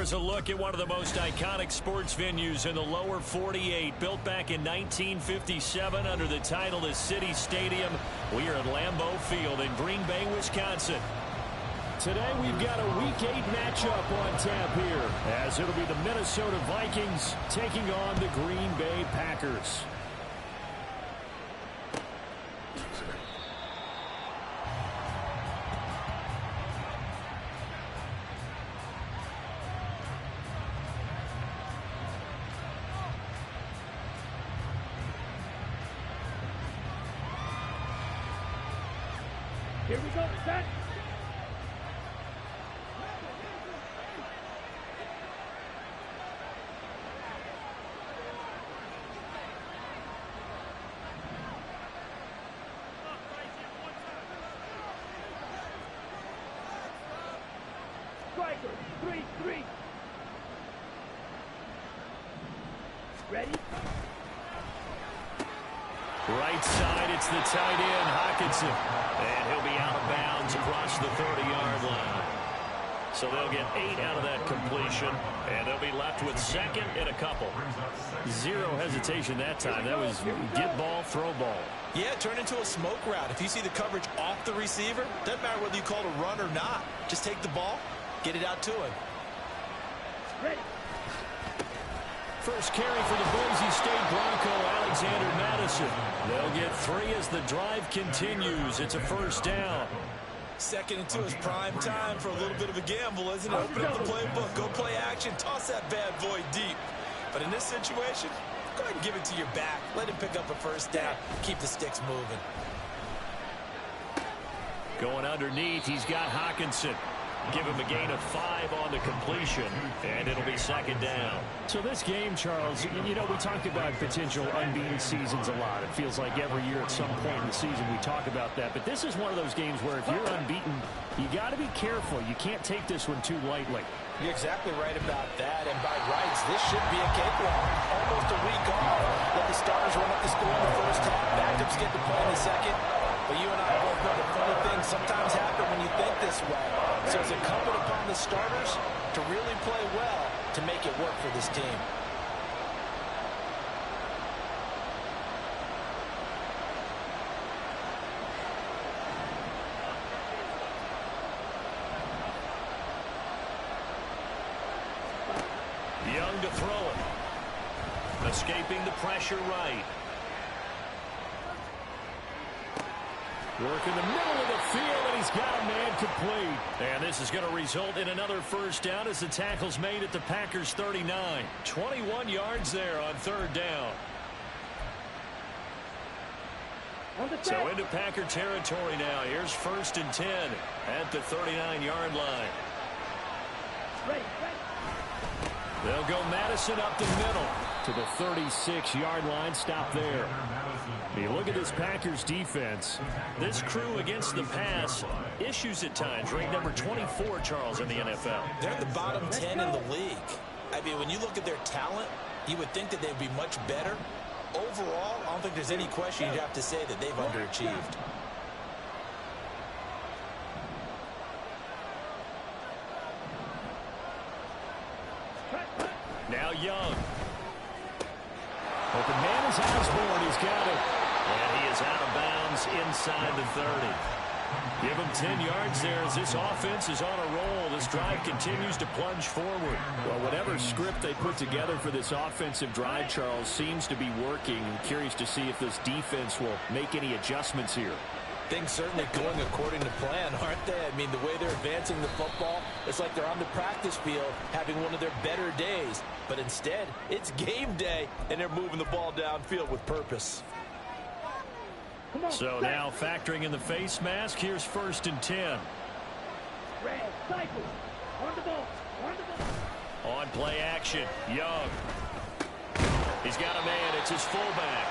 Here's a look at one of the most iconic sports venues in the lower 48, built back in 1957 under the title of City Stadium. We are at Lambeau Field in Green Bay, Wisconsin. Today we've got a Week 8 matchup on tap here, as it'll be the Minnesota Vikings taking on the Green Bay Packers. Here we go, set. Striker, 3-3. Ready? Right side, it's the tight end, Hockenson. And he'll be out of bounds across the 30-yard line. So they'll get 8 out of that completion, and they'll be left with second and a couple. Zero hesitation that time. That was get ball, throw ball. Yeah, turn into a smoke route. If you see the coverage off the receiver, doesn't matter whether you call it a run or not. Just take the ball, get it out to him. Ready. First carry for the Boise State Bronco, Alexander Madison. They'll get 3 as the drive continues. It's a first down. 2nd and 2 is prime time for a little bit of a gamble, isn't it? Open up the playbook, go play action, toss that bad boy deep. But in this situation, go ahead and give it to your back. Let him pick up a first down. Keep the sticks moving. Going underneath, he's got Hockenson. Give him a gain of 5 on the completion, and it'll be second down. So this game, Charles, you know, we talk about potential unbeaten seasons a lot. It feels like every year at some point in the season we talk about that. But this is one of those games where if you're unbeaten, you got to be careful. You can't take this one too lightly. You're exactly right about that, and by rights, this should be a cakewalk. Almost a week off. Let the starters run up the score in the first half. Backups get to play in the second. But you and I both know the funny things sometimes happen when you think this way. So it's incumbent upon the starters to really play well to make it work for this team. Young to throw it. Escaping the pressure right. Work in the middle of the field, and he's got a man complete. And this is going to result in another first down as the tackle's made at the Packers' 39. 21 yards there on third down. So into Packer territory now. Here's 1st and 10 at the 39-yard line. They'll go Madison up the middle to the 36-yard line. Stop there. You look at this Packers defense. This crew against the pass, issues at times. Ranked number 24, Charles, in the NFL. They're at the bottom 10 in the league. I mean, when you look at their talent, you would think that they'd be much better. Overall, I don't think there's any question you'd have to say that they've underachieved. Now Young. Open man is Osborne. He's got it. And he is out of bounds inside the 30. Give him 10 yards there as this offense is on a roll. This drive continues to plunge forward. Well, whatever script they put together for this offensive drive, Charles, seems to be working. I'm curious to see if this defense will make any adjustments here. Things certainly going according to plan, aren't they? I mean, the way they're advancing the football, it's like they're on the practice field having one of their better days. But instead, it's game day, and they're moving the ball downfield with purpose. So now factoring in the face mask, here's 1st and 10. On play action, Young. He's got a man. It's his fullback.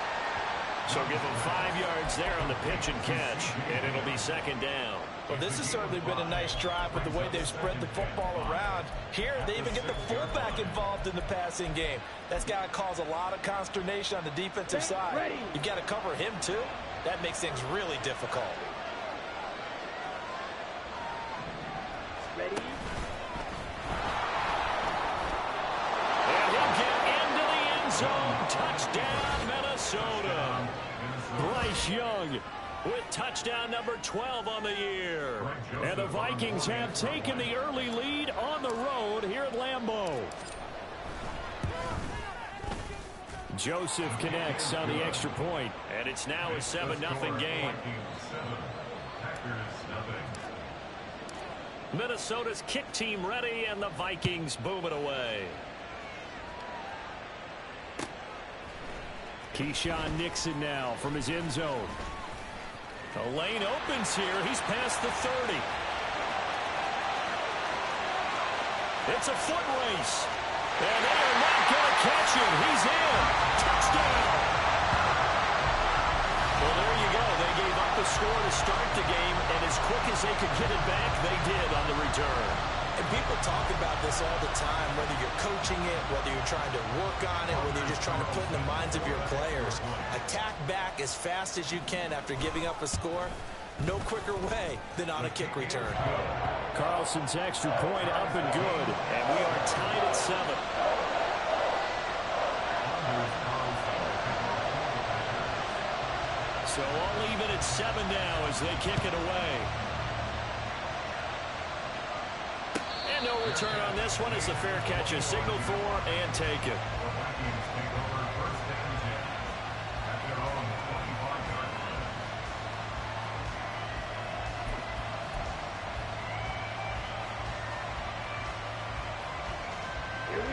So give him 5 yards there on the pitch and catch, and it'll be second down. Well, this has certainly been a nice drive with the way they've spread the football around. Here, they even get the fullback involved in the passing game. That's got to cause a lot of consternation on the defensive side. You've got to cover him, too. That makes things really difficult. zone. Touchdown, Minnesota. Bryce Young with touchdown number 12 on the year. And the Vikings have taken the early lead on the road here at Lambeau. Joseph connects on the extra point. And it's now a 7-0 game. Minnesota's kick team ready, and the Vikings boom it away. Keyshawn Nixon now from his end zone. The lane opens here. He's past the 30. It's a foot race. And they are not going to catch him. He's in. Touchdown. Well, there you go. They gave up the score to start the game, and as quick as they could get it back, they did on the return. And people talk about this all the time, whether you're coaching it, whether you're trying to work on it, whether you're just trying to put in the minds of your players. Attack back as fast as you can after giving up a score. No quicker way than on a kick return. Carlson's extra point up and good. And we are tied at 7. So all even at 7 now as they kick it away. And no return on this one as the fair catch is signaled for and taken.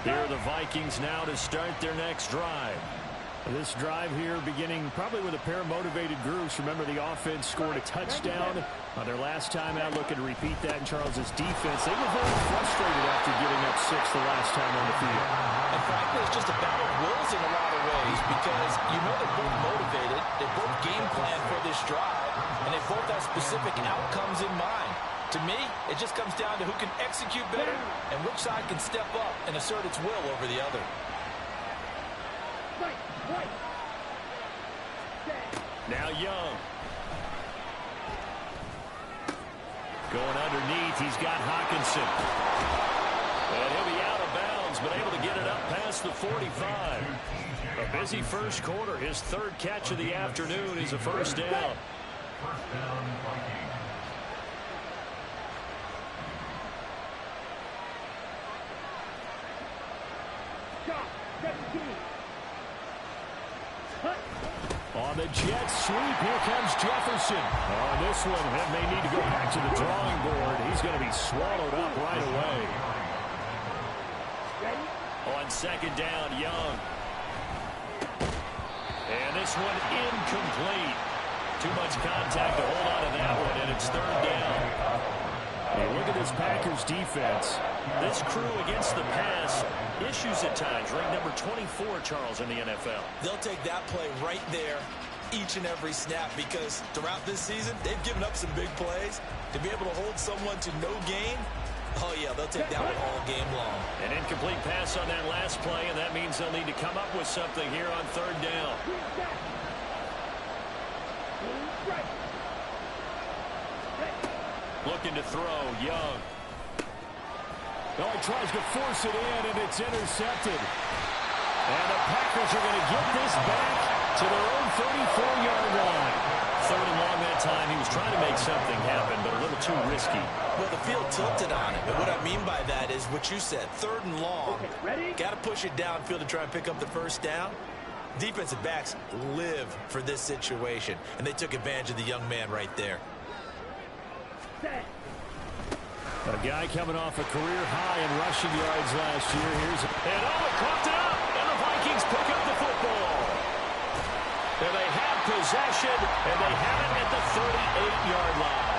Here are the Vikings now to start their next drive. This drive here beginning probably with a pair of motivated groups. Remember, the offense scored a touchdown on their last time out. Looking to repeat that in Charles's defense. They were very frustrated after giving up 6 the last time on the field. And frankly, it's just a battle of wills in a lot of ways because you know they're both motivated. They both game plan for this drive, and they both have specific outcomes in mind. To me, it just comes down to who can execute better and which side can step up and assert its will over the other. Now Young. Going underneath, he's got Hawkinson. And he'll be out of bounds, but able to get it up past the 45. A busy first quarter. His third catch of the afternoon is a first down. First down, Vikings. On the jet sweep, here comes Jefferson. On this one, that may need to go back to the drawing board. He's going to be swallowed up right away. On second down, Young. And this one incomplete. Too much contact to hold on to that one, and it's third down. Hey, look at this Packers defense. This crew against the pass, issues at times. Ranked number 24, Charles, in the NFL. They'll take that play right there each and every snap because throughout this season, they've given up some big plays. To be able to hold someone to no gain, oh, yeah, they'll take that one all game long. An incomplete pass on that last play, and that means they'll need to come up with something here on third down. Looking to throw, Young. Oh, he tries to force it in, and it's intercepted. And the Packers are going to get this back to their own 34-yard line. Third and long that time. He was trying to make something happen, but a little too risky. Well, the field tilted on him. And what I mean by that is what you said. Third and long. Got to push it downfield to try and pick up the first down. Defensive backs live for this situation. And they took advantage of the young man right there. A guy coming off a career high in rushing yards last year. And coughed it up. And the Vikings pick up the football. And they have possession, and they have it at the 38-yard line.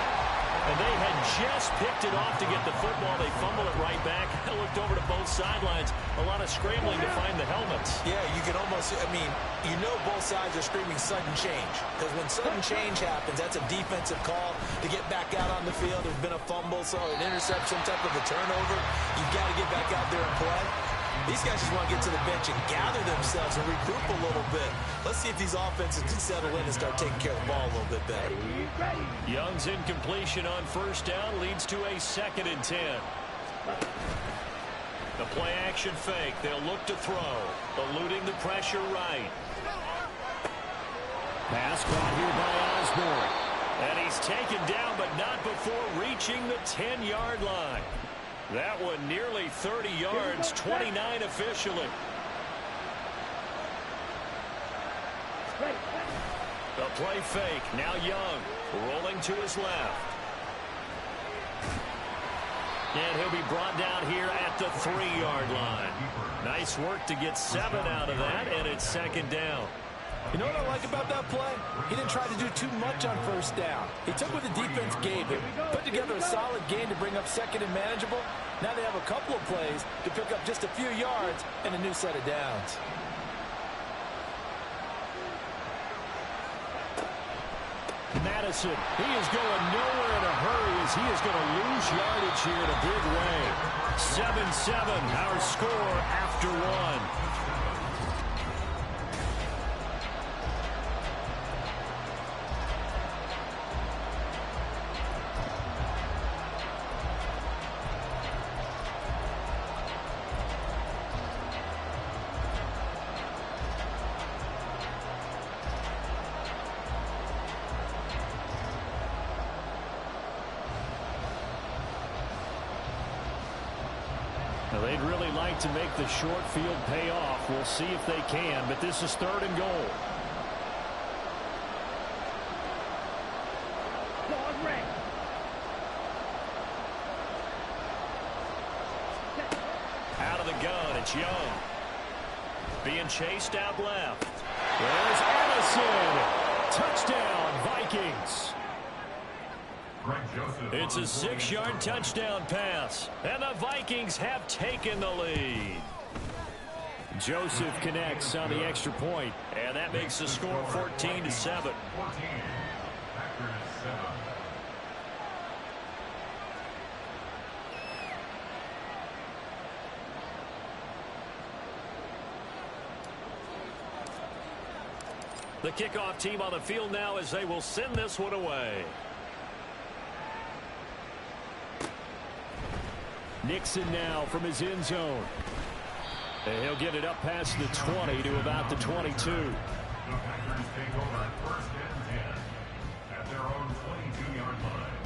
And they had just picked it off to get the football. They fumble it right back. I looked over to both sidelines. A lot of scrambling to find the helmets. Yeah, you can almost, I mean, you know both sides are screaming sudden change. Because when sudden change happens, that's a defensive call to get back out on the field. There's been a fumble, so an interception, type of a turnover. You've got to get back out there and play. These guys just want to get to the bench and gather themselves and regroup a little bit. Let's see if these offenses can settle in and start taking care of the ball a little bit better. Young's incompletion on first down leads to a 2nd and 10. The play action fake. They'll look to throw. Eluding the pressure right. Pass caught here by Osborne. And he's taken down, but not before reaching the 10-yard line. That one nearly 30 yards, 29 officially. The play fake. Now Young rolling to his left. And he'll be brought down here at the 3-yard line. Nice work to get 7 out of that, and it's second down. You know what I like about that play? He didn't try to do too much on first down. He took what the defense gave him, put together a solid game to bring up second and manageable. Now they have a couple of plays to pick up just a few yards and a new set of downs. Madison, he is going nowhere in a hurry as he is going to lose yardage here in a big way. 7-7, our score after 1. They'd really like to make the short field pay off. We'll see if they can, but this is 3rd and goal. Out of the gun, it's Young. Being chased out left. There's Addison. Touchdown, Vikings. It's a 6-yard touchdown pass, and the Vikings have taken the lead. Joseph connects on the extra point, and that makes the score 14-7. The kickoff team on the field now as they will send this one away. Nixon now from his end zone. And he'll get it up past the 20 to about the 22. The Packers take over at 1st and 10 at their own 22-yard line.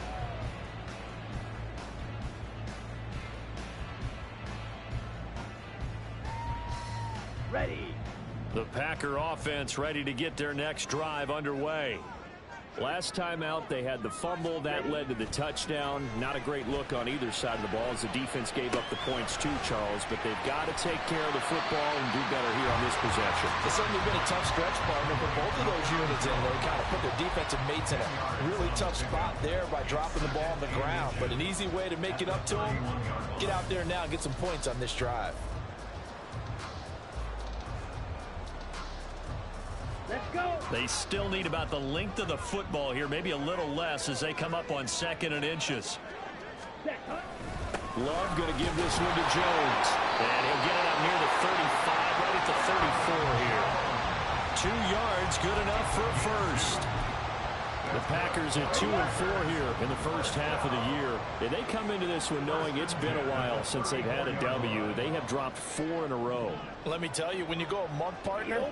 Ready. The Packer offense ready to get their next drive underway. Last time out, they had the fumble. That led to the touchdown. Not a great look on either side of the ball as the defense gave up the points too, Charles. But they've got to take care of the football and do better here on this possession. It's certainly been a tough stretch, partner, for both of those units in there. Kind of put their defensive mates in a really tough spot there by dropping the ball on the ground. But an easy way to make it up to them, get out there now and get some points on this drive. Let's go. They still need about the length of the football here, maybe a little less as they come up on 2nd and inches. Love going to give this one to Jones. And he'll get it up near the 35, right at the 34 here. 2 yards, good enough for a first. The Packers at 2-4 here in the first half of the year. And they come into this one knowing it's been a while since they've had a W. They have dropped 4 in a row. Let me tell you, when you go a month, partner,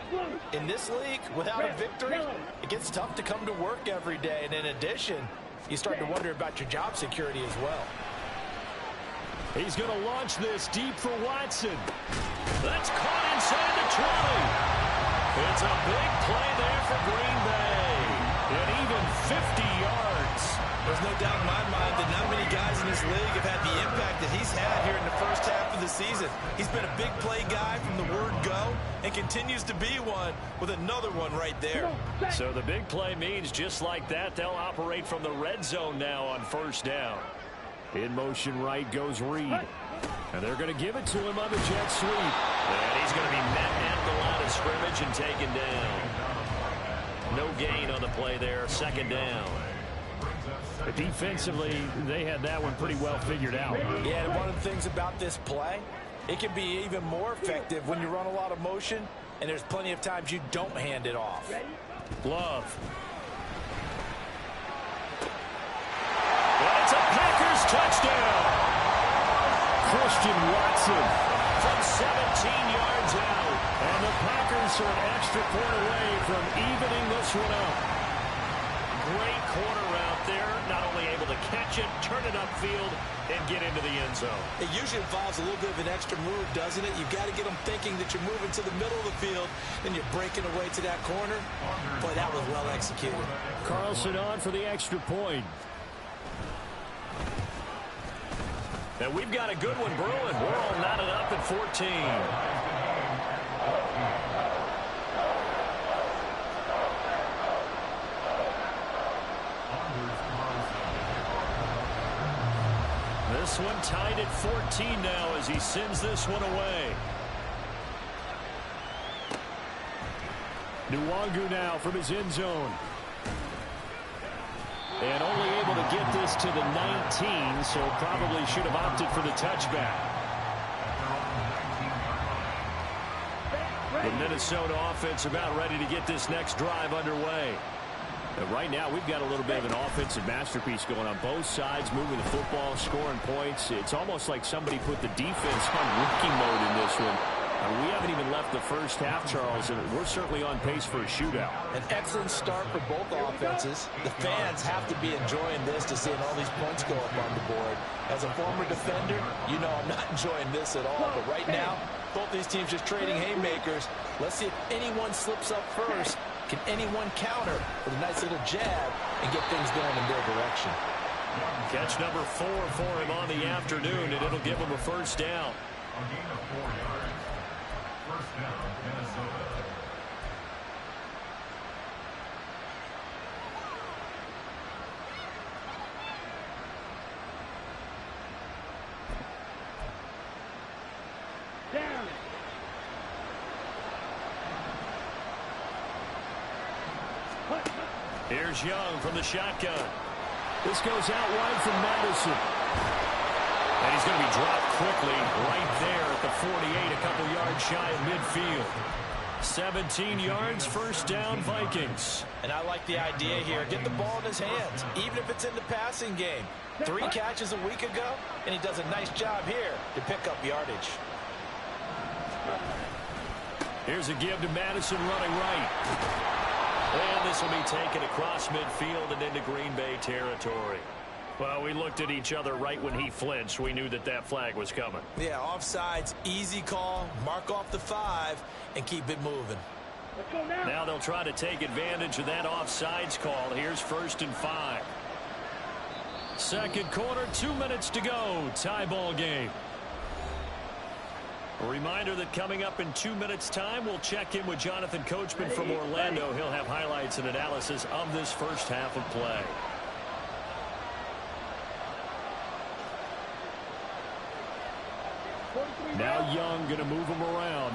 in this league, without a victory, it gets tough to come to work every day. And in addition, you start to wonder about your job security as well. He's going to launch this deep for Watson. That's caught inside the 20. It's a big play there for Green Bay. And even 50 yards. There's no doubt in my mind that not many guys in this league have had the impact that he's had here in the first half of the season. He's been a big play guy from the word go and continues to be one with another one right there. So the big play means just like that, they'll operate from the red zone now on 1st down. In motion right goes Reed. And they're going to give it to him on the jet sweep. And he's going to be met at the line of scrimmage and taken down. No gain on the play there, 2nd down. But defensively, they had that one pretty well figured out. Yeah, and one of the things about this play, it can be even more effective when you run a lot of motion, and there's plenty of times you don't hand it off. Love. And it's a Packers touchdown. Christian Watson from 17 yards out. And the Packers are an extra point away from evening this one up. Great corner out there. Not only able to catch it, turn it upfield, and get into the end zone. It usually involves a little bit of an extra move, doesn't it? You've got to get them thinking that you're moving to the middle of the field, and you're breaking away to that corner. Boy, that was well executed. Carlson on for the extra point. And we've got a good one brewing. We're all knotted up at 14. This one tied at 14 now as he sends this one away. Nwangu now from his end zone. And only able to get this to the 19, so probably should have opted for the touchback. The Minnesota offense about ready to get this next drive underway. And right now, we've got a little bit of an offensive masterpiece going on both sides, moving the football, scoring points. It's almost like somebody put the defense on rookie mode in this one. We haven't even left the first half, Charles, and we're certainly on pace for a shootout. An excellent start for both offenses. The fans have to be enjoying this to seeing all these points go up on the board. As a former defender, you know I'm not enjoying this at all. But right now, both these teams just trading haymakers. Let's see if anyone slips up first. Can anyone counter with a nice little jab and get things going in their direction? Catch number 4 for him on the afternoon, and it'll give him a first down. A gain of 4 yards. First down, Minnesota. Down. Here's Young from the shotgun. This goes out wide from Madison. And he's going to be dropped quickly right there at the 48, a couple yards shy of midfield. 17 yards, first down, Vikings. And I like the idea here. Get the ball in his hands, even if it's in the passing game. 3 catches a week ago, and he does a nice job here to pick up yardage. Here's a give to Madison running right. And this will be taken across midfield and into Green Bay territory. Well, we looked at each other right when he flinched. We knew that that flag was coming. Yeah, offsides, easy call, mark off the 5, and keep it moving. Let's go now. Now they'll try to take advantage of that offsides call. Here's 1st and 5. Second quarter, 2 minutes to go. Tie ball game. A reminder that coming up in 2 minutes' time, we'll check in with Jonathan Coachman from Orlando. He'll have highlights and analysis of this first half of play. Now Young going to move him around.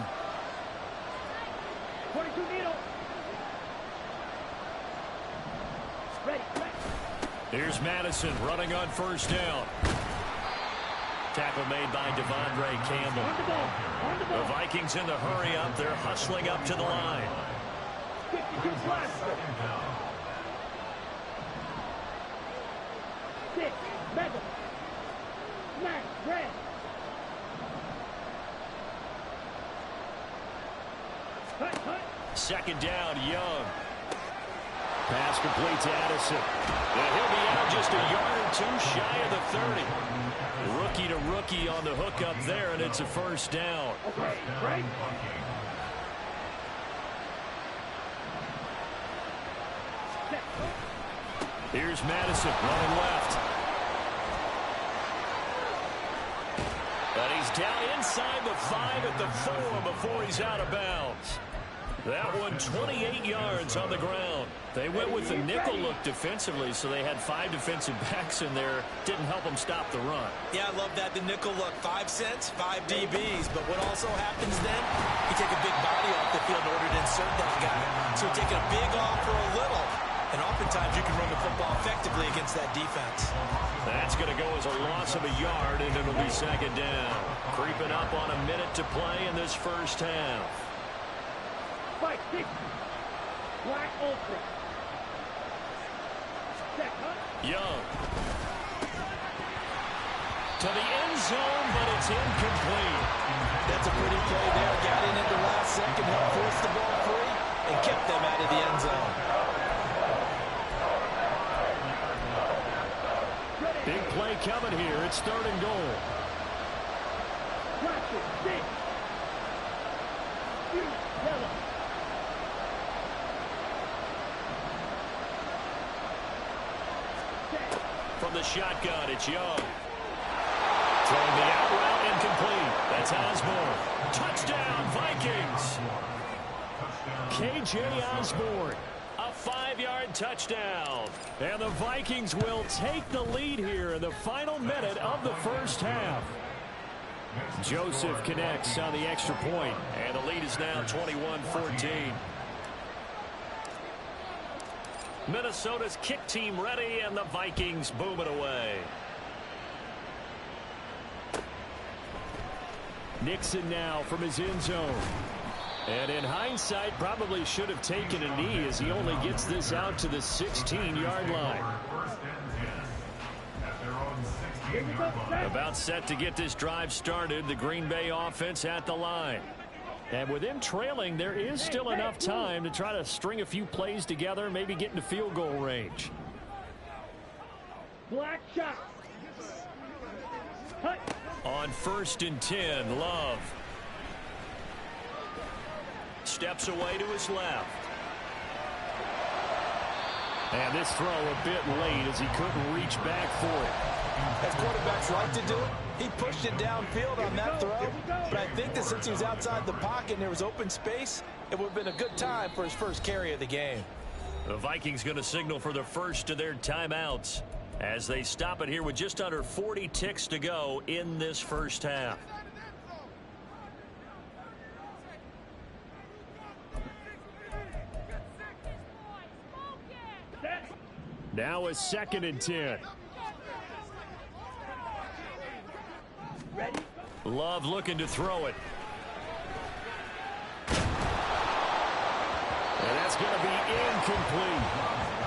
22 needle. Ready. Here's Madison running on first down. Tackle made by Devondre Campbell. On the ball. On the The ball. Vikings in the hurry up. They're hustling up to the line. 52 plus. 6. Metal. 9. Red. Hut, hut. Second down, Young. Pass complete to Addison. And he'll be out just a yard or 2 shy of the 30. Rookie to rookie on the hook up there, and it's a first down. Okay, right. Here's Madison running left. And he's down inside the 5 at the 4 before he's out of bounds. That one 28 yards on the ground. They went with the nickel look defensively, so they had 5 defensive backs in there. Didn't help them stop the run. Yeah, I love that, the nickel look. 5 cents, 5 DBs. But what also happens then, you take a big body off the field in order to insert that guy. So you're taking a big off for a little. And oftentimes you can run the football effectively against that defense. That's going to go as a loss of a yard, and it'll be second down. Creeping up on a minute to play in this first half. 5, 6. Black ultra. Set, huh? Young. To the end zone, but it's incomplete. That's a pretty play there. Got in at the last second, helped force the ball free, and kept them out of the end zone. Big play coming here. It's 3rd and goal. Watch it. 6. Yellow. From the shotgun, it's Young. Throwing the out route, incomplete. That's Osborne. Touchdown, Vikings. K.J. Osborne. A 5-yard touchdown. And the Vikings will take the lead here in the final minute of the first half. Joseph connects on the extra point. And the lead is now 21-14. Minnesota's kick team ready, and the Vikings boom it away. Nixon now from his end zone. And in hindsight, probably should have taken a knee as he only gets this out to the 16-yard line. About set to get this drive started. The Green Bay offense at the line. And with them trailing, there is still enough time to try to string a few plays together, maybe get into field goal range. Black shot. Hut. On 1st and 10, Love. Steps away to his left. And this throw a bit late as he couldn't reach back for it. As quarterbacks like to do, he pushed it downfield on that throw. But I think that since he was outside the pocket and there was open space, it would have been a good time for his first carry of the game. The Vikings going to signal for the first of their timeouts as they stop it here with just under 40 ticks to go in this first half. Now a 2nd and 10. Ready? Love looking to throw it. And that's going to be incomplete.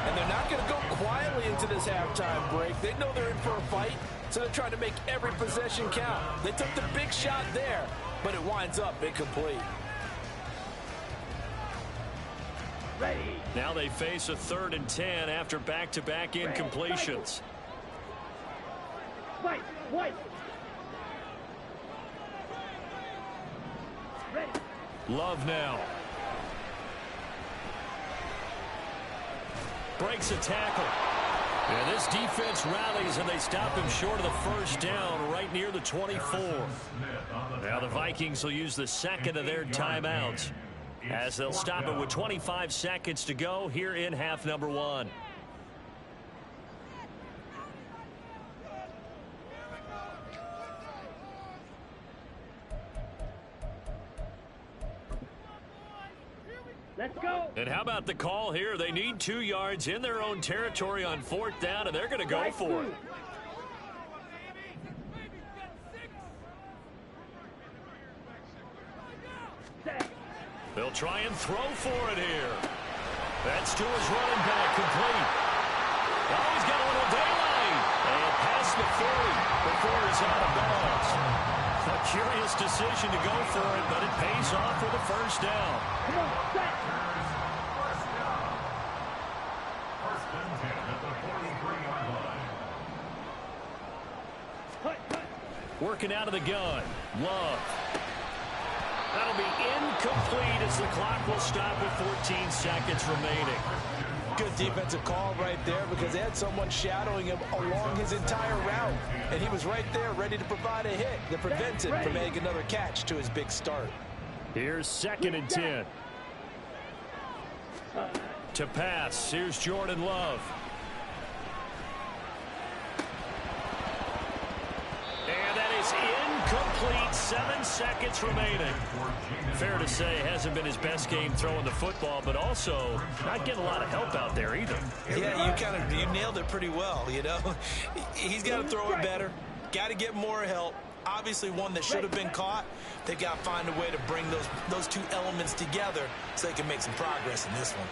And they're not going to go quietly into this halftime break. They know they're in for a fight, so they're trying to make every possession count. They took the big shot there, but it winds up incomplete. Ready. Now they face a 3rd and 10 after back-to-back incompletions. White. White. Ready. Love now. Breaks a tackle. And this defense rallies, and they stop him short of the first down right near the 24. Now the Vikings will use the 2nd of their timeouts as they'll stop it with 25 seconds to go here in half number 1. Let's go. And how about the call here? They need 2 yards in their own territory on 4th down, and they're going to go for it. They'll try and throw for it here. That's to his running back, complete. Oh, he's got a little daylight. And past the 40 before he's out of bounds. A curious decision to go for it, but it pays off with a first down. Come on, set. First and 10 at the 43-yard line. Hut, hut. Working out of the gun. Love. That'll be incomplete as the clock will stop with 14 seconds remaining. Good defensive call right there because they had someone shadowing him along his entire route. And he was right there ready to provide a hit that prevents him from making another catch to his big start. Here's 2nd and 10. To pass, here's Jordan Love. And that is incomplete. 7 seconds remaining. Fair to say, hasn't been his best game throwing the football, but also not getting a lot of help out there either. Yeah, you nailed it pretty well, you know. He's got to throw it better. Got to get more help. Obviously one that should have been caught. They got to find a way to bring those 2 elements together so they can make some progress in this one.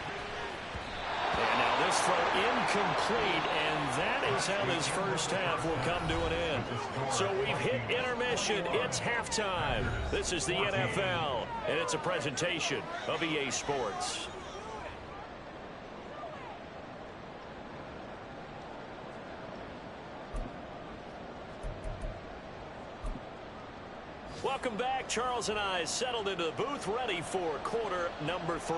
And now this throw incomplete, and that is how this first half will come to an end. So we've hit intermission. It's halftime. This is the NFL, and it's a presentation of EA Sports. Welcome back. Charles and I settled into the booth, ready for quarter number 3.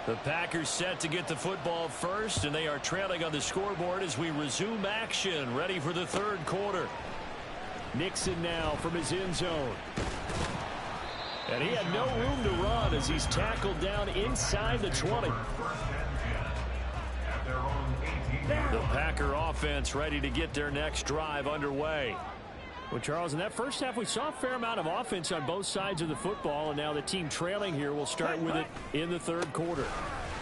The Packers set to get the football first, and they are trailing on the scoreboard as we resume action, ready for the third quarter. Nixon now from his end zone. And he had no room to run as he's tackled down inside the 20. The Packer offense ready to get their next drive underway. Well, Charles, in that first half, we saw a fair amount of offense on both sides of the football, and now the team trailing here will start with it in the third quarter.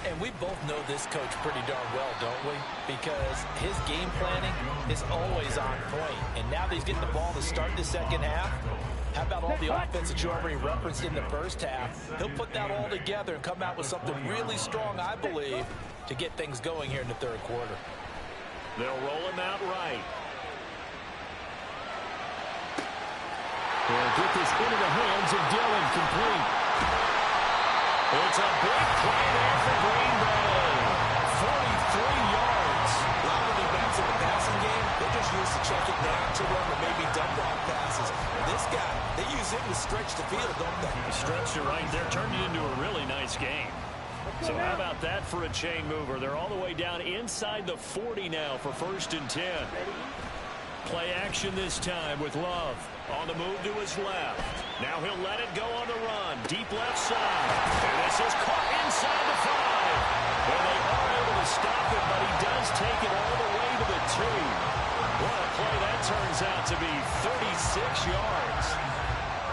And we both know this coach pretty darn well, don't we? Because his game planning is always on point. And now that he's getting the ball to start the second half, how about all the offense that you already referenced in the first half? He'll put that all together and come out with something really strong, I believe, to get things going here in the third quarter. They'll roll him out right. They'll get this into the hands of Dillon, complete. It's a big play there for Green Bay. 43 yards. A lot of running backs in the passing game, they're just used to check it down to run or maybe dump off passes. This guy, they use him to stretch the field, don't they? He stretched it right there, turned it into a really nice game. So how about that for a chain mover? They're all the way down inside the 40 now for 1st and 10. Play action this time with Love. On the move to his left. Now he'll let it go on the run. Deep left side. And this is caught inside the 5. And they are able to stop it, but he does take it all the way to the 2. What a play that turns out to be. 36 yards.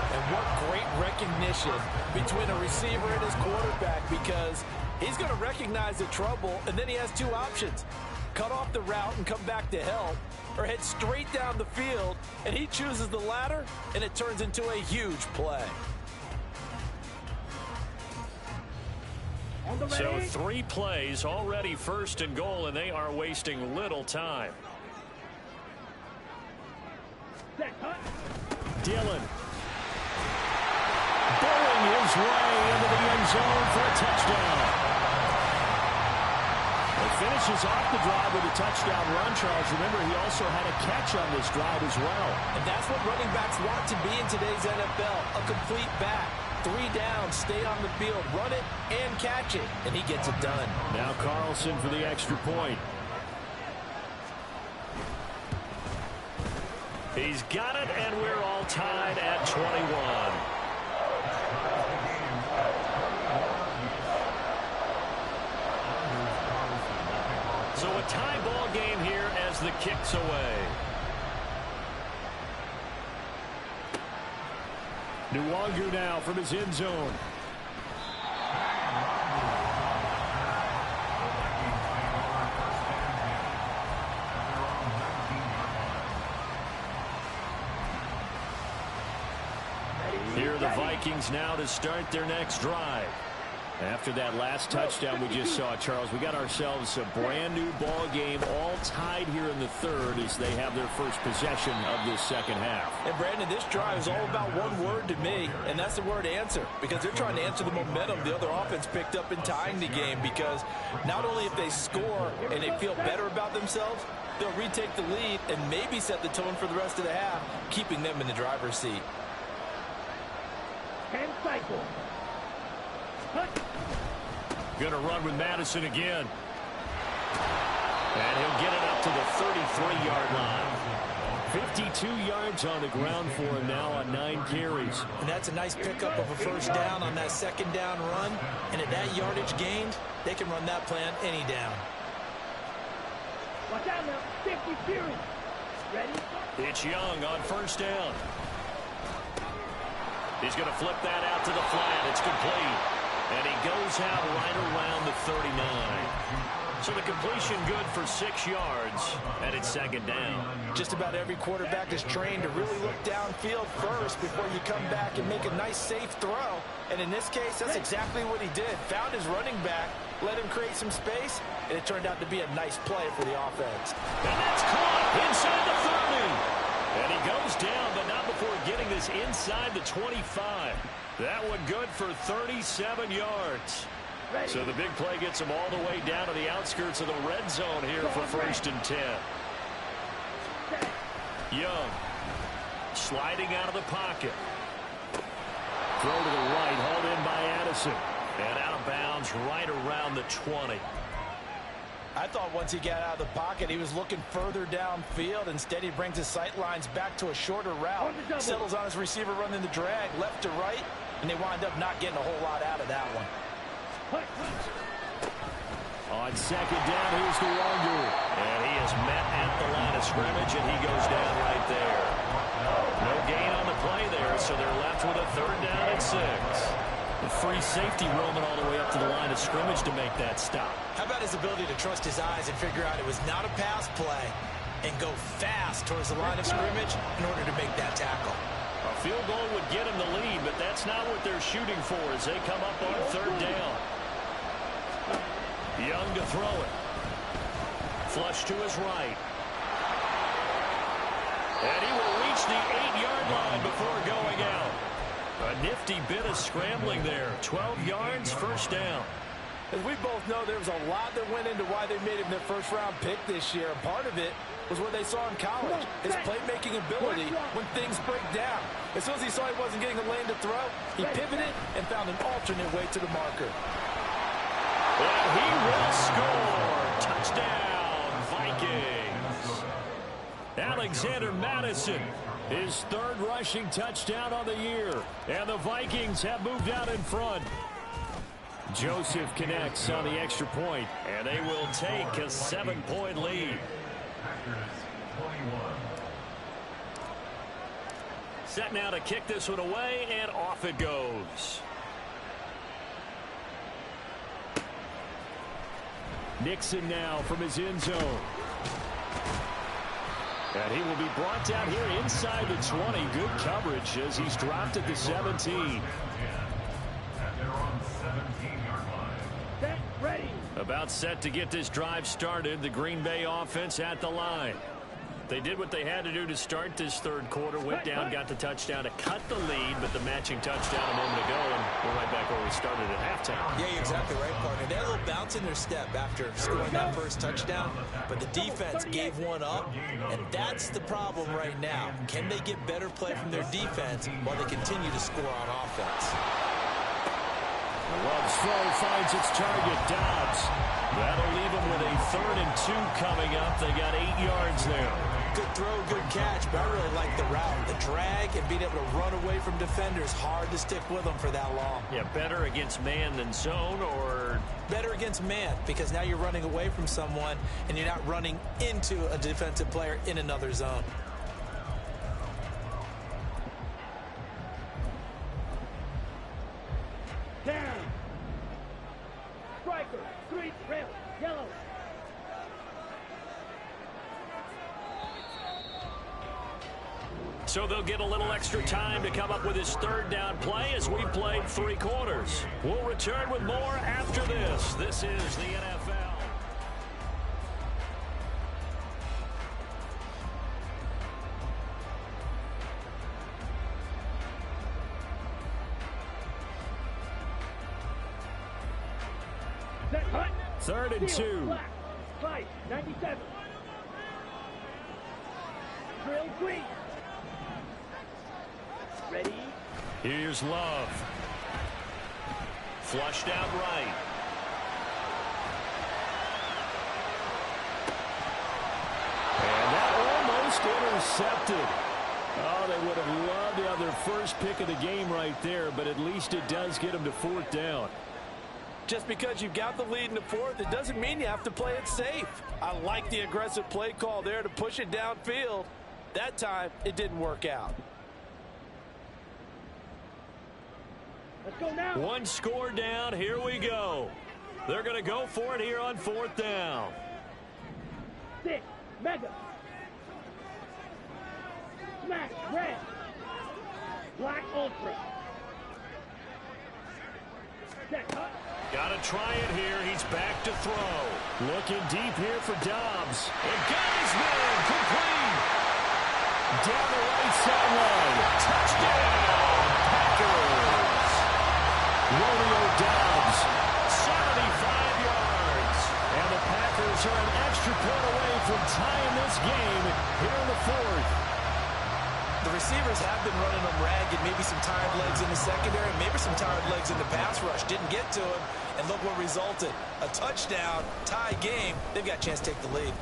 And what great recognition between a receiver and his quarterback, because he's going to recognize the trouble, and then he has 2 options. Cut off the route and come back to help, or head straight down the field, and he chooses the latter, and it turns into a huge play. So 3 plays, already 1st and goal, and they are wasting little time. Dillon. Bowling his way into the end zone for a touchdown. He finishes off the drive with a touchdown run, Charles. Remember, he also had a catch on this drive as well. And that's what running backs want to be in today's NFL, a complete back. 3 down, stay on the field, run it, and catch it. And he gets it done. Now Carlson for the extra point. He's got it, and we're all tied at 21. So a tie ball game here as the kick's away. Nwangu now from his end zone. Here are the Vikings now to start their next drive. After that last touchdown we just saw, Charles, we got ourselves a brand new ball game, all tied here in the third as they have their first possession of this second half. And Brandon, this drive is all about one word to me, and that's the word answer, because they're trying to answer the momentum the other offense picked up in tying the game, because not only if they score and they feel better about themselves, they'll retake the lead and maybe set the tone for the rest of the half, keeping them in the driver's seat. 10 cycles. Going to run with Madison again. And he'll get it up to the 33-yard line. 52 yards on the ground for him now on 9 carries. And that's a nice pickup of a first down on that second down run. And at that yardage gained, they can run that play on any down. Watch out now. 50 series. Ready? It's Young on first down. He's going to flip that out to the flat. It's complete. And he goes out right around the 39. So the completion good for 6 yards, and it's second down. Just about every quarterback is trained to really look downfield first before you come back and make a nice, safe throw. And in this case, that's exactly what he did. Found his running back, let him create some space, and it turned out to be a nice play for the offense. And that's caught inside the 30. And he goes down, but not before getting this inside the 25. That one good for 37 yards. So the big play gets him all the way down to the outskirts of the red zone here for 1st and 10. Young sliding out of the pocket. Throw to the right, hauled in by Addison. And out of bounds right around the 20. I thought once he got out of the pocket, he was looking further downfield. Instead, he brings his sight lines back to a shorter route. Settles on his receiver running the drag left to right, and they wind up not getting a whole lot out of that one. On second down, here's the longer. And he is met at the line of scrimmage, and he goes down right there. No gain on the play there, so they're left with a 3rd down and 6. The free safety roaming all the way up to the line of scrimmage to make that stop. How about his ability to trust his eyes and figure out it was not a pass play and go fast towards the line of scrimmage in order to make that tackle? A field goal would get him the lead, but that's not what they're shooting for as they come up on 3rd down. Young to throw it. Flush to his right. And he will reach the 8-yard line before going out. A nifty bit of scrambling there. 12 yards, 1st down. As we both know, there was a lot that went into why they made him their 1st-round pick this year. And part of it was what they saw in college, his playmaking ability when things break down. As soon as he saw he wasn't getting a lane to throw, he pivoted and found an alternate way to the marker. And he will score. Touchdown, Vikings. Alexander Madison, his 3rd rushing touchdown on the year. And the Vikings have moved out in front. Joseph connects on the extra point, and they will take a 7-point lead. Set now to kick this one away, and off it goes. Nixon now from his end zone. And he will be brought down here inside the 20. Good coverage as he's dropped at the 17. Set, ready. About set to get this drive started. The Green Bay offense at the line. They did what they had to do to start this 3rd quarter. Went down, got the touchdown to cut the lead, but the matching touchdown a moment ago, and we're right back where we started at halftime. Yeah, you're exactly right, partner. They had a little bounce in their step after scoring that 1st touchdown, but the defense gave one up, and that's the problem right now. Can they get better play from their defense while they continue to score on offense? Love's throw finds its target, Dobbs. That'll leave them with a 3rd and 2 coming up. They got 8 yards there. Good throw, good catch, but I really like the route. The drag and being able to run away from defenders, hard to stick with them for that long. Yeah, better against man than zone, or? Better against man, because now you're running away from someone and you're not running into a defensive player in another zone. Down. Striker, 3, rail, yellow. So they'll get a little extra time to come up with his 3rd down play as we played 3 quarters. We'll return with more after this. This is the NFL. Set, hut. 3rd and 2. Black, fight, 97. Drill, green. Ready? Here's Love. Flushed out right. And that almost intercepted. Oh, they would have loved to have their first pick of the game right there, but at least it does get them to 4th down. Just because you've got the lead in the 4th, it doesn't mean you have to play it safe. I like the aggressive play call there to push it downfield. That time, it didn't work out. Let's go now. 1 score down. Here we go. They're going to go for it here on 4th down. 6, Mega. Smash, red. Black Ultra. Set, cut. Got to try it here. He's back to throw. Looking deep here for Dobbs. And got his man complete. Down the right sideline. Touchdown, Packers. Romeo Dobbs. 75 yards. And the Packers are an extra point away from tying this game here in the 4th. The receivers have been running them ragged. Maybe some tired legs in the secondary, maybe some tired legs in the pass rush. Didn't get to him, and look what resulted. A touchdown, tie game. They've got a chance to take the lead.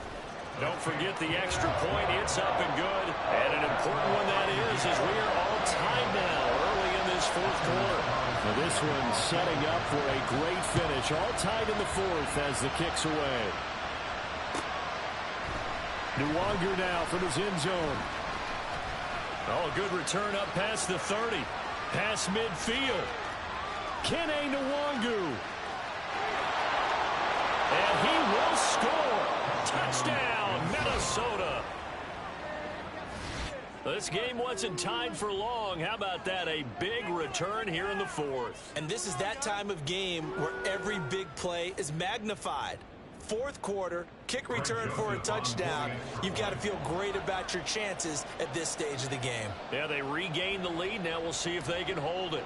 Don't forget the extra point. It's up and good. And an important one that is, as we are all tied now early in this 4th quarter. Now this one setting up for a great finish. All tied in the 4th as the kick's away. Nwangu now from his end zone. Oh, a good return up past the 30. Past midfield. Kene Nwangu. And he will score. Touchdown, Minnesota. This game wasn't tied for long. How about that? A big return here in the 4th. And this is that time of game where every big play is magnified. 4th quarter, kick return for a touchdown. You've got to feel great about your chances at this stage of the game. Yeah, they regained the lead. Now we'll see if they can hold it.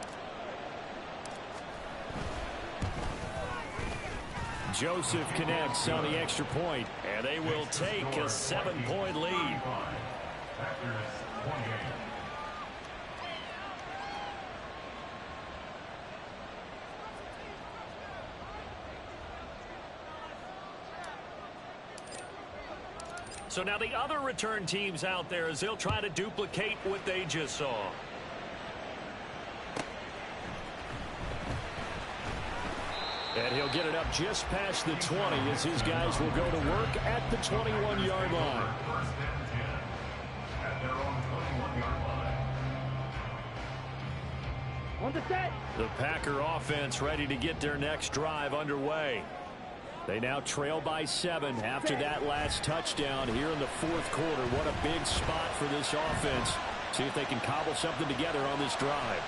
Joseph connects on the extra point. And they will take a 7-point lead. Packers 28. So now the other return teams out there as they'll try to duplicate what they just saw. And he'll get it up just past the 20 as his guys will go to work at the 21-yard line. First and 10 at their own 21-yard line. On the set. The Packer offense ready to get their next drive underway. They now trail by 7 after that last touchdown here in the 4th quarter. What a big spot for this offense. See if they can cobble something together on this drive.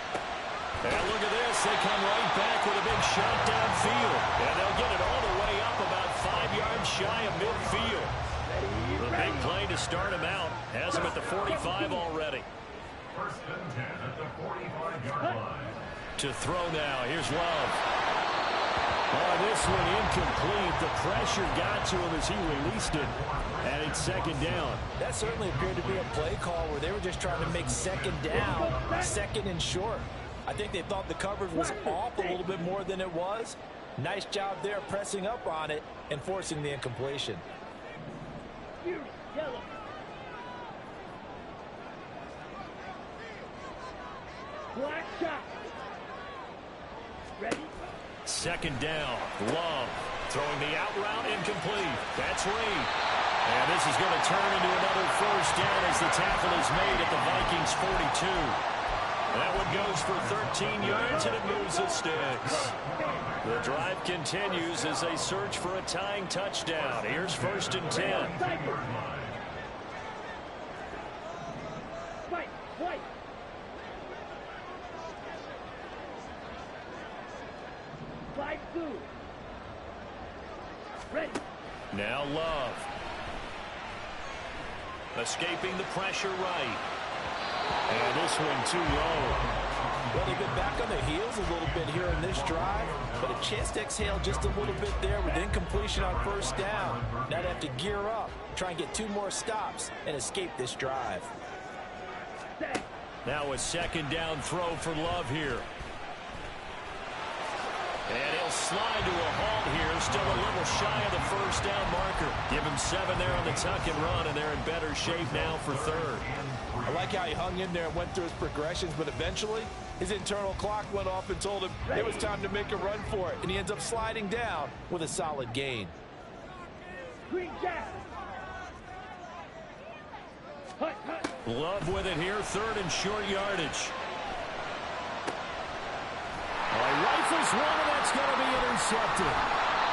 And look at this. They come right back with a big shot downfield. And they'll get it all the way up about 5 yards shy of midfield. The big play to start him out. Has him at the 45 already. First and 10 at the 45-yard line. To throw now. Here's Love. Oh, this one incomplete. The pressure got to him as he released it. And it's 2nd down. That certainly appeared to be a play call where they were just trying to make 2nd down, 2nd and short. I think they thought the coverage was off a little bit more than it was. Nice job there pressing up on it and forcing the incompletion. Yellow. Black shot. Ready? 2nd down. Love throwing the out route incomplete. That's Reed. And this is going to turn into another 1st down as the tackle is made at the Vikings 42. That one goes for 13 yards and it moves the sticks. The drive continues as they search for a tying touchdown. Here's 1st and 10. Fight. White. Fight 2. Ready. Now Love. Escaping the pressure right. And this one too low. Well, they've been back on their heels a little bit here in this drive, but a chance to exhale just a little bit there with incompletion on 1st down. Now they have to gear up, try and get 2 more stops, and escape this drive. Now a 2nd down throw for Love here. And he'll slide to a halt here, still a little shy of the 1st down marker. Give him 7 there on the tuck and run, and they're in better shape now for 3rd. I like how he hung in there and went through his progressions, but eventually his internal clock went off and told him it was time to make a run for it, and he ends up sliding down with a solid gain. Green jack. Hut, hut. Love with it here, 3rd and short yardage. Rifles one, and that's going to be intercepted.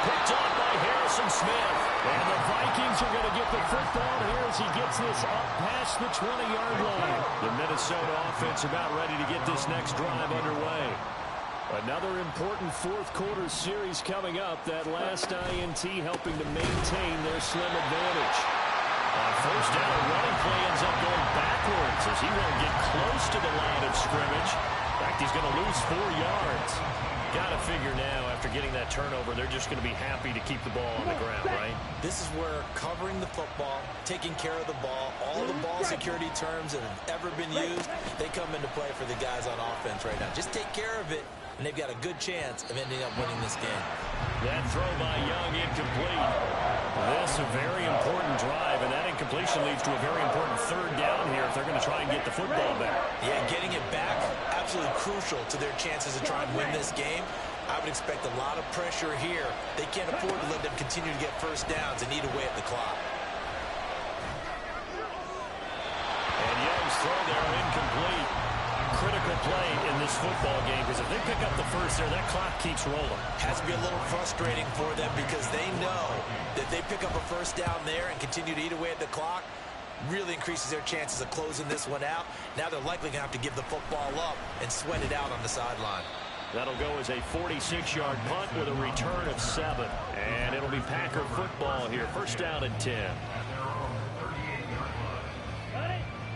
Picked off by Harrison Smith. And the Vikings are going to get the football here as he gets this up past the 20-yard line. The Minnesota offense about ready to get this next drive underway. Another important fourth-quarter series coming up. That last INT helping to maintain their slim advantage. On first down, a running play ends up going backwards as he won't get close to the line of scrimmage. In fact, he's going to lose 4 yards. Got to figure now, after getting that turnover, they're just going to be happy to keep the ball on the ground, right? This is where covering the football, taking care of the ball, all the ball security terms that have ever been used, they come into play for the guys on offense right now. Just take care of it, and they've got a good chance of ending up winning this game. That throw by Young incomplete. This a very important drive, and that incompletion leads to a very important third down here if they're going to try and get the football back. Yeah, getting it back, absolutely crucial to their chances to try and win this game. I would expect a lot of pressure here. They can't afford to let them continue to get first downs and eat away at the clock. And Young's throw there incomplete. Critical play in this football game because if they pick up the first there, that clock keeps rolling. Has to be a little frustrating for them because they know that they pick up a first down there and continue to eat away at the clock, really increases their chances of closing this one out. Now they're likely going to have to give the football up and sweat it out on the sideline. That'll go as a 46-yard punt with a return of 7. And it'll be Packer football here. First down and 10.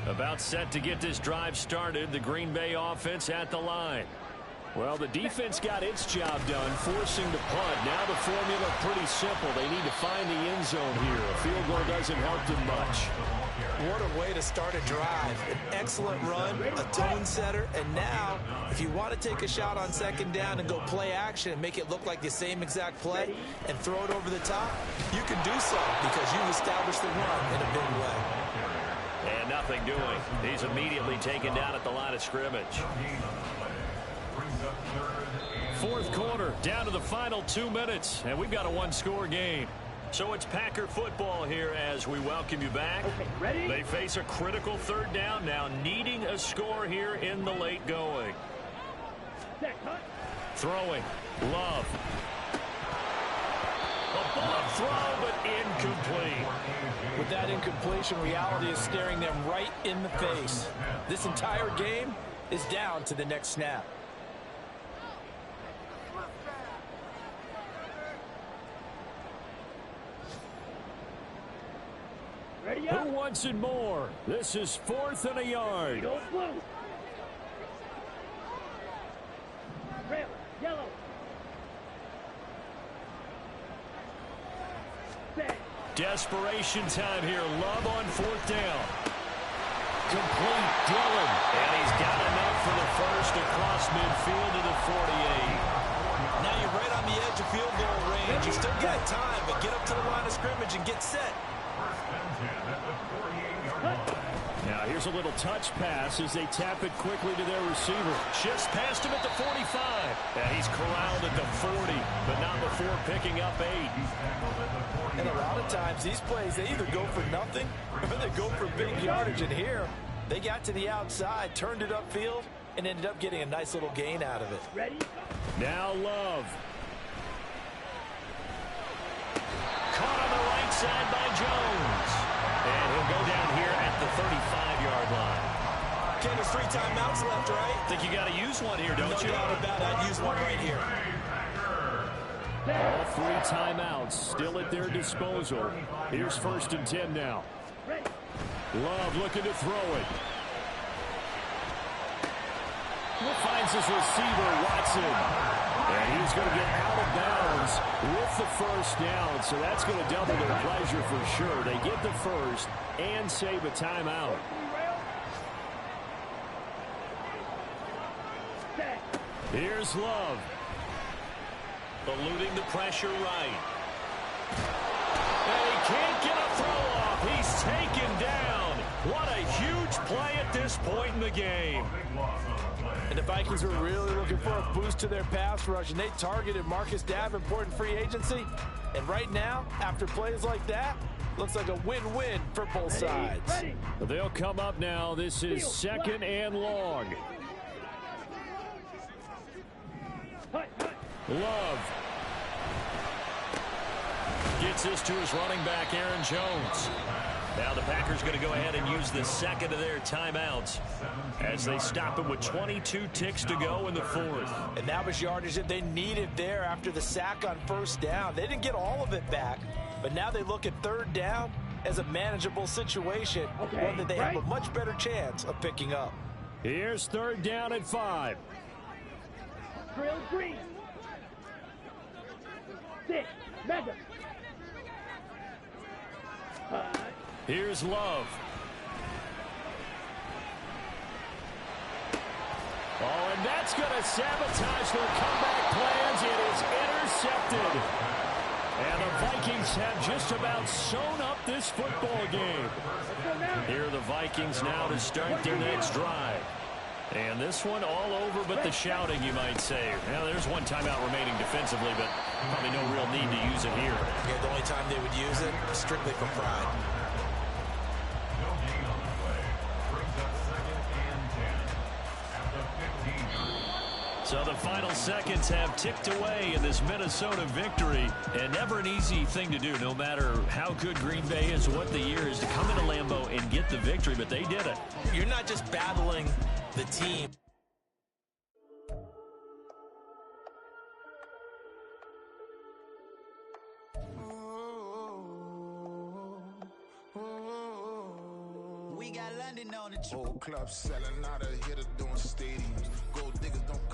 About set to get this drive started. The Green Bay offense at the line. Well, the defense got its job done, forcing the punt. Now the formula pretty simple. They need to find the end zone here. A field goal doesn't help them much. What a way to start a drive. An excellent run, a tone setter, and now, if you want to take a shot on second down and go play action and make it look like the same exact play and throw it over the top, you can do so because you've established the run in a big way. And nothing doing. He's immediately taken down at the line of scrimmage. Fourth quarter, down to the final 2 minutes, and we've got a one-score game. So it's Packer football here as we welcome you back. Okay, ready? They face a critical third down now, needing a score here in the late going. Set, cut. Throwing. Love. A bullet throw, but incomplete. With that incompletion, reality is staring them right in the face. This entire game is down to the next snap. Ready up. Who wants it more? This is 4th and a yard. Don't blue. Red, yellow. Set. Desperation time here. Love on 4th down. Complete. Dillon. And he's got enough for the first across midfield to the 48. Now you're right on the edge of field goal range. You still got time, but get up to the line of scrimmage and get set. Now here's a little touch pass as they tap it quickly to their receiver. Shifts past him at the 45. And he's corralled at the 40, but not before picking up 8. And a lot of times these plays, they either go for nothing or they go for big yardage. And here, they got to the outside, turned it upfield, and ended up getting a nice little gain out of it. Ready? Now Love. Caught on the right side by Jones. And he'll go down here at the 35-yard line. Okay, there's 3 timeouts left, right? Think you got to use one here, don't you? No doubt about it. I'd use one right here. All 3 timeouts still at their disposal. Here's 1st and 10 now. Ready? Love looking to throw it. Finds his receiver, Watson. And he's going to get out of bounds with the first down. So that's going to double their pleasure for sure. They get the first and save a timeout. Set. Here's Love. Eluding the pressure right. And he can't get a throw off. He's taken down. What a huge play at this point in the game. And the Vikings were really looking for a boost to their pass rush, and they targeted Marcus Davenport in free agency. And right now, after plays like that, looks like a win-win for both sides. Ready? They'll come up now. This is 2nd and long. Hut, hut. Love. Gets this to his running back, Aaron Jones. Now the Packers going to go ahead and use the second of their timeouts as they stop him with 22 ticks to go in the fourth. And that was yardage that they needed there after the sack on first down. They didn't get all of it back, but now they look at third down as a manageable situation, one that they have a much better chance of picking up. Here's third down at 5. Drill green. 6. Mega. Here's Love. Oh, and that's going to sabotage their comeback plans. It is intercepted. And the Vikings have just about sewn up this football game. Here are the Vikings now to start their next drive. And this one all over but the shouting, you might say. Now, there's one timeout remaining defensively, but probably no real need to use it here. Yeah, the only time they would use it, strictly for pride. No gain on the play. Brings up 2nd and 10 at the 15. So the final seconds have ticked away in this Minnesota victory. And never an easy thing to do, no matter how good Green Bay is, what the year is, to come into Lambeau and get the victory. But they did it. You're not just battling the team. We got London on the whole club selling out of here to doing stadiums. Gold diggers don't